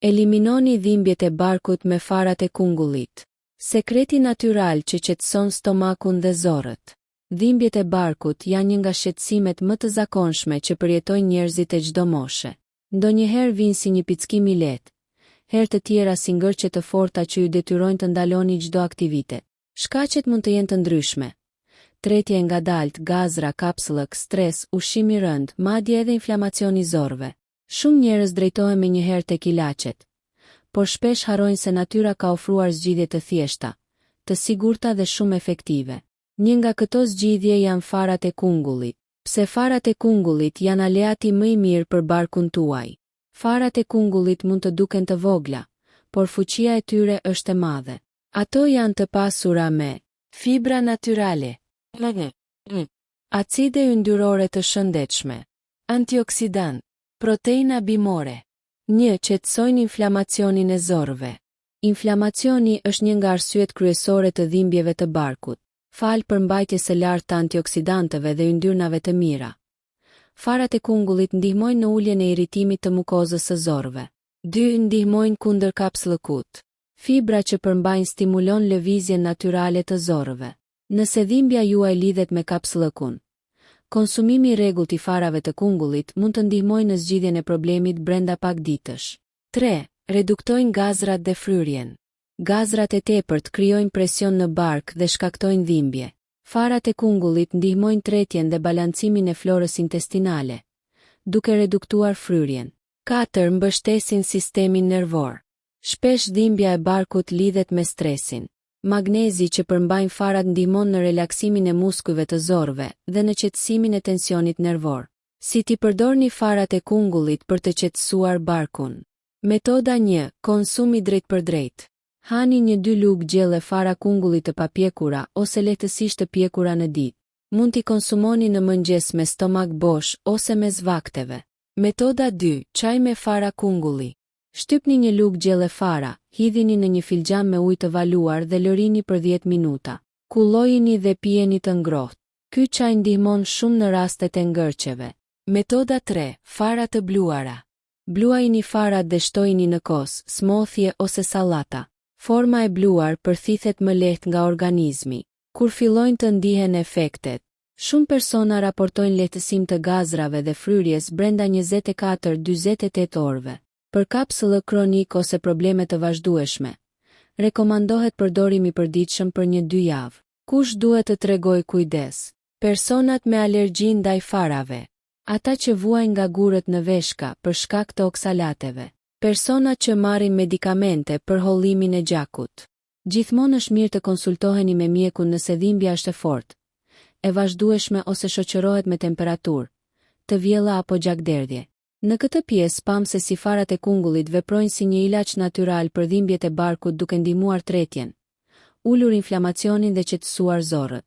Eliminoni dhimbjet e barkut me farat e kungullit. Sekreti natyral që qetëson stomakun dhe zorët. Dhimbjet e barkut janë një nga shqetësimet më të zakonshme që përjetojnë njerëzit e çdo moshe. Ndonjëherë vinë si një pickim i lehtë, herë të tjera si ngërçe të forta që ju detyrojnë të ndaloni çdo aktivitet. Shkaqet mund të jenë të ndryshme. Tretje e ngadalt, gazra, kapsëllëk, stres, ushqim i rënd, madje edhe inflamacioni i zorëve. Shumë njerëz drejtohen menjëherë tek ilaçet, por shpesh harrojnë se natyra ka ofruar zgjidhje të thjeshta, të sigurta dhe shumë efektive. Një nga këto zgjidhje janë farat e kungullit. Pse farat e kungullit janë aleati më i mirë për barkun tuaj? Farat e kungullit mund të duken të vogla, por fuqia e tyre është e madhe. Ato janë të pasura me fibra natyrale, acide yndyrore të shëndetshme, antioksidant, proteina bimore. 1. Qetësojnë inflamacionin e zorëve. Inflamacioni është një nga arsyet kryesore të dhimbjeve të barkut. Falë për mbajtjes së lartë të antioksidantëve dhe yndyrnave të mira. Farat e kungullit ndihmojnë në uljen e irritimit të mukozës së zorëve. 2. Ndihmojnë kundër kapsëllëkut. Fibra që përmbajnë stimulon lëvizjen natyrale të zorëve. Nëse dhimbja juaj lidhet me kapsëllëkun, konsumimi i rregullt i farave të kungullit mund të ndihmojë në zgjidhjen e problemit brenda pak ditësh. 3. Reduktojnë gazrat dhe fryrjen. Gazrat e tepërt krijojnë presion në bark dhe shkaktojnë dhimbje. Farat e kungullit ndihmojnë tretjen dhe balancimin e florës intestinale, duke reduktuar fryrjen. 4. Mbështesin sistemin nervor. Shpesh dhimbja e barkut lidhet me stresin. Magnezi që përmbajnë farat ndihmon në relaksimin e muskujve të zorëve dhe në qetësimin e tensionit nervor. Si ti përdorni farat e kungullit për të qetësuar barkun? Metoda 1. Konsumi drejt për drejt. Hani 1-2 lugë gjelle fara kungullit të papjekura ose lehtësisht të pjekura në ditë. Mund t'i konsumoni në mëngjes me stomak bosh ose mes vakteve. Metoda 2. Çaj me fara kungulli. Shtypni 1 lugë gjelle fara, hidhini në një filxhan me ujë të valuar dhe lërini për 10 minuta. Kullojini dhe pijeni të ngrohtë. Ky çaj ndihmon shumë në rastet e ngërçeve. Metoda 3. Fara të bluara. Bluajini farat dhe shtojini në kos, smoothie ose sallata. Forma e bluar përthithet më lehtë nga organizmi. Kur fillojnë të ndihen efektet, shumë persona raportojnë lehtësim të gazrave dhe fryrjes brenda 24-48 orëve. Për kapsëllë kronik ose probleme të vazhdueshme, rekomandohet përdorimi i përditshëm për 1-2 javë. Kush duhet të tregojë kujdes? Personat me alergji ndaj farave, ata që vuajnë nga gurët në veshka për shkak të oksalateve. Persona që marrin medikamente për hollimin e gjakut. Gjithmonë është mirë të konsultoheni me mjekun nëse dhimbja është e fortë, e vazhdueshme ose shoqërohet me temperaturë, të vjella apo gjakderdhje. Në këtë pjesë pam se si farat e kungullit veprojnë si një ilaç natyral për dhimbjet e barkut duke ndihmuar tretjen, ulur inflamacionin dhe qetësuar zorët.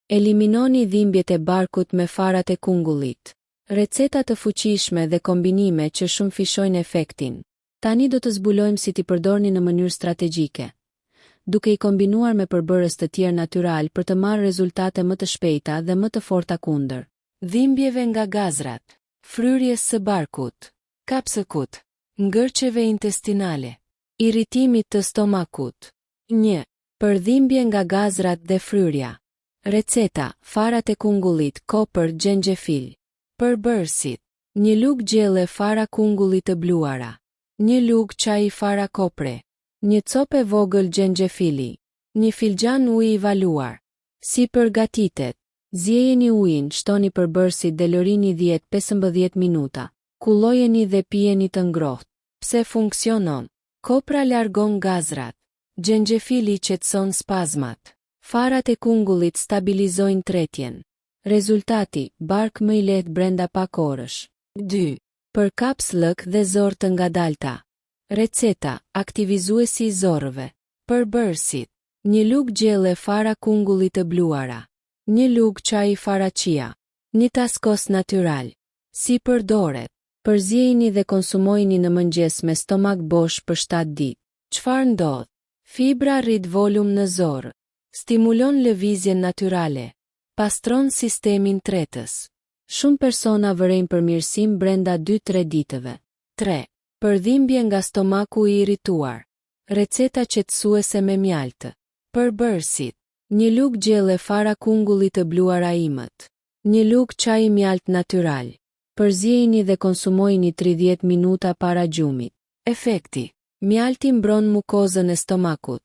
Eliminoni dhimbjet e barkut me farat e kungullit. Receta të fuqishme dhe kombinime që shumë fishojnë efektin. Tani do të zbulojmë si t'i përdorni në mënyrë strategjike, duke i kombinuar me përbërës të tjerë natyral për të marrë rezultate më të shpejta dhe më të forta kundër dhimbjeve nga gazrat, fryrjes së barkut, kapsëkut, ngërçeve intestinale, irritimit të stomakut. 1. Për dhimbje nga gazrat dhe fryrja. Receta: farat e kungullit, kopër, xhenxhefil. Përbërësit: 1 lugë gjelle fara kungullit të bluara, 1 lugë çaj i fara kopre, 1 copë e vogël xhenxhefili, 1 filxhan ujë i valuar. Si përgatitet? Zjejeni ujin, shtoni përbërësit dhe lërini 10-15 minuta. Kullojeni dhe pijeni të ngrohtë. Pse funksionon? Kopra largon gazrat. Xhenxhefili qetëson spazmat. Farat e kungullit stabilizojnë tretjen. Rezultati: bark më i lehtë brenda pak orësh. 2. Për kapsëllëk dhe zorë të ngadalta. Receta: aktivizuesi i zorëve. Përbërësit: 1 lugë gjelle fara kungullit të bluara, 1 lugë çaj i fara chia, 1 tas kos natyral. Si përdoret? Përzjejini dhe konsumojini në mëngjes me stomak bosh për 7 ditë. Çfarë ndodh? Fibra rrit volum në zorë. Stimulon lëvizjen natyrale. Pastron sistemin tretës. Shumë persona vërejnë përmirësim brenda 2-3 ditëve. 3. Për dhimbje nga stomaku i irrituar. Receta qetësuese me mjaltë. Për bërësit. 1 lugë gjelle fara kungulli të bluara imët. 1 lugë çaj mjalt natyral. Përzjeni dhe konsumojini 30 minuta para gjumit. Efekti. Mjalti mbron mukozën e stomakut.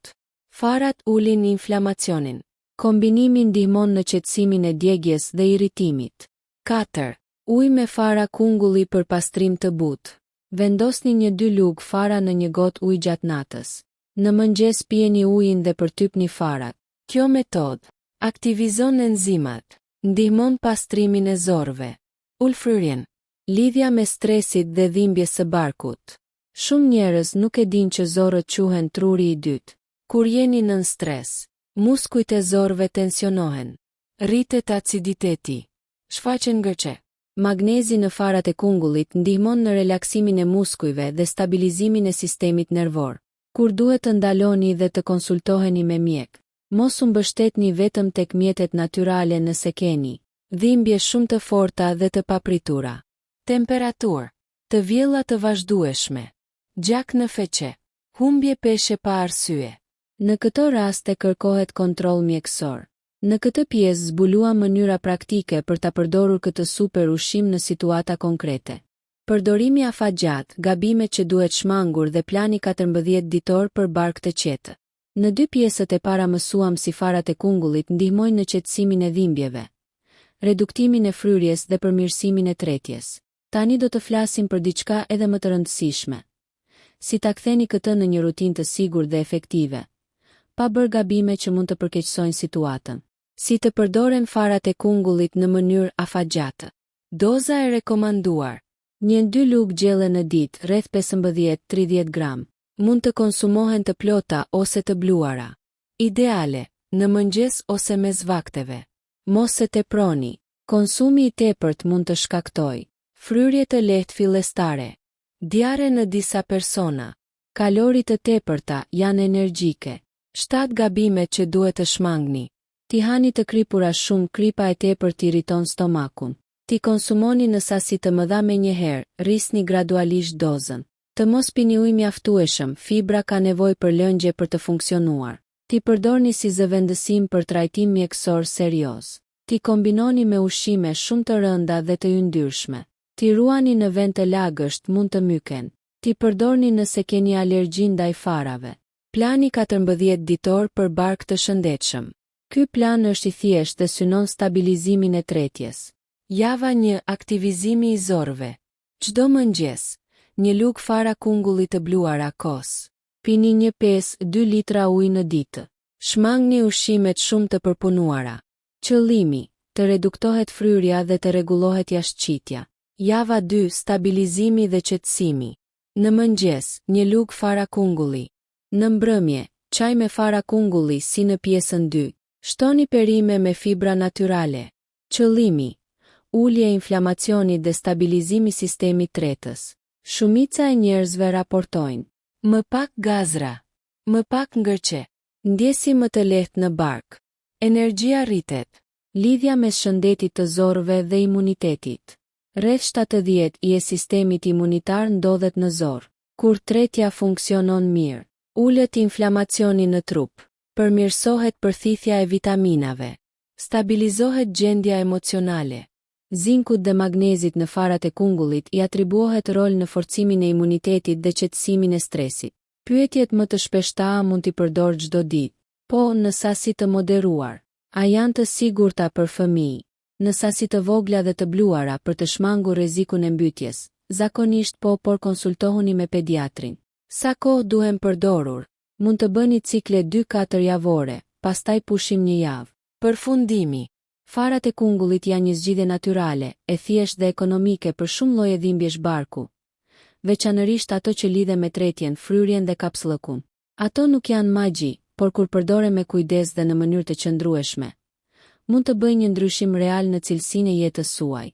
Farat ulin inflamacionin. Kombinimi ndihmon në qetësimin e djegjes dhe irritimit. 4. Ujë me fara kungulli për pastrim të butë. Vendosni 1-2 lugë fara në 1 gotë ujë gjatë natës. Në mëngjes pijeni ujin dhe përtypni farat. Kjo metodë aktivizon enzimat, ndihmon pastrimin e zorëve. Ulfryrjen. Lidhja me stresit dhe dhimbjes së barkut. Shumë njerëz nuk e dinë që zorët quhen truri i dytë. Kur jeni nën stres, muskujt e zorëve tensionohen. Rritet aciditeti. Shfaqen ngërçe. Magnezi në farat e kungullit ndihmon në relaksimin e muskujve dhe stabilizimin e sistemit nervor. Kur duhet të ndaloni dhe të konsultoheni me mjek, mos u mbështetni vetëm tek mjetet natyrale nëse keni dhimbje shumë të forta dhe të papritura. Temperaturë. Të vjella të vazhdueshme. Gjak në feqe. Humbje peshe pa arsye. Në këtë rast e kërkohet kontroll mjekësor. Në këtë pjesë zbuluam mënyra praktike për ta përdorur këtë super ushqim në situata konkrete. Përdorimi afatgjat, gabimet që duhet shmangur dhe plani 14 ditor për bark të qetë. Në 2 pjesët e para mësuam si farat e kungullit ndihmojnë në qetësimin e dhimbjeve, reduktimin e fryrjes dhe përmirësimin e tretjes. Tani do të flasim për diçka edhe më të rëndësishme. Si ta ktheni këtë në një rutinë të sigurt dhe efektive, pa bërë gabime që mund të përkeqësojnë situatën. Si të përdoren farat e kungullit në mënyrë afatgjatë. Doza e rekomanduar. 1-2 lugë gjelle në ditë, rreth 15-30 gram. Mund të konsumohen të plota ose të bluara. Ideale, në mëngjes ose mes vakteve. Mos e teproni. Konsumi i tepërt mund të shkaktojë fryrje të lehtë fillestare, diare në disa persona. Kalorit të tepërta janë energjike. 7 gabimet që duhet të shmangni. Ti hani të kripura shumë, kripa e tepërt irriton stomakun. Ti konsumoni në sasi të mëdha menjëherë, rrisni gradualisht dozën. Të mos pini ujë mjaftueshëm, fibra ka nevojë për lëngje për të funksionuar. Ti përdorni si zëvendësim për trajtim mjekësor serioz. Ti kombinoni me ushqime shumë të rënda dhe të yndyrshme. Ti ruani në vend të lagësht, mund të myken. Ti përdorni nëse keni alergji ndaj farave. Plani 14 ditor për bark të shëndetshëm. Ky plan është i thjeshtë dhe synon stabilizimin e tretjes. Java 1. Aktivizimi i zorëve. Çdo mëngjes, 1 lugë fara kungulli të bluara kos. Pini 1,5-2 litra ujë në ditë. Shmangni ushqimet shumë të përpunuara. Qëllimi, të reduktohet fryrja dhe të rregullohet jashtëqitja. Java 2. Stabilizimi dhe qetësimi. Në mëngjes, 1 lugë fara kungulli. Në mbrëmje, çaj me fara kungulli si në pjesën 2. Shtoni perime me fibra natyrale. Qëllimi, ulje e inflamacionit dhe stabilizimi sistemit tretës. Shumica e njerëzve raportojnë më pak gazra, më pak ngërçe, ndjesi më të lehtë në bark. Energjia rritet. Lidhja mes shëndetit të zorëve dhe imunitetit. Rreth 70% i sistemit imunitar ndodhet në zorë. Kur tretja funksionon mirë, ullet inflamacioni në trup, përmirësohet përthithja e vitaminave, stabilizohet gjendja emocionale. Zinkut dhe magnezit në farat e kungullit i atribuohet rol në forcimin e imunitetit dhe qetësimin e stresit. Pyetjet më të shpeshta mund t'i përdor çdo ditë, po në sasi të moderuar. A janë të sigurta për fëmijë? Në sasi të vogla dhe të bluara për të shmangur rrezikun e mbytjes. Zakonisht po, por konsultohuni me pediatrin. Sa kohë duhen përdorur? Mund të bëni cikle 2-4 javore, pastaj pushim 1 javë. Përfundimi. Farat e kungullit janë një zgjidhje natyrale, e thjeshtë dhe ekonomike për shumë lloje dhimbjesh barku, veçanërisht ato që lidhen me tretjen, fryrjen dhe kapsllëkun. Ato nuk janë magji, por kur përdoren me kujdes dhe në mënyrë të qëndrueshme, mund të bëjnë një ndryshim real në cilësinë e jetës suaj.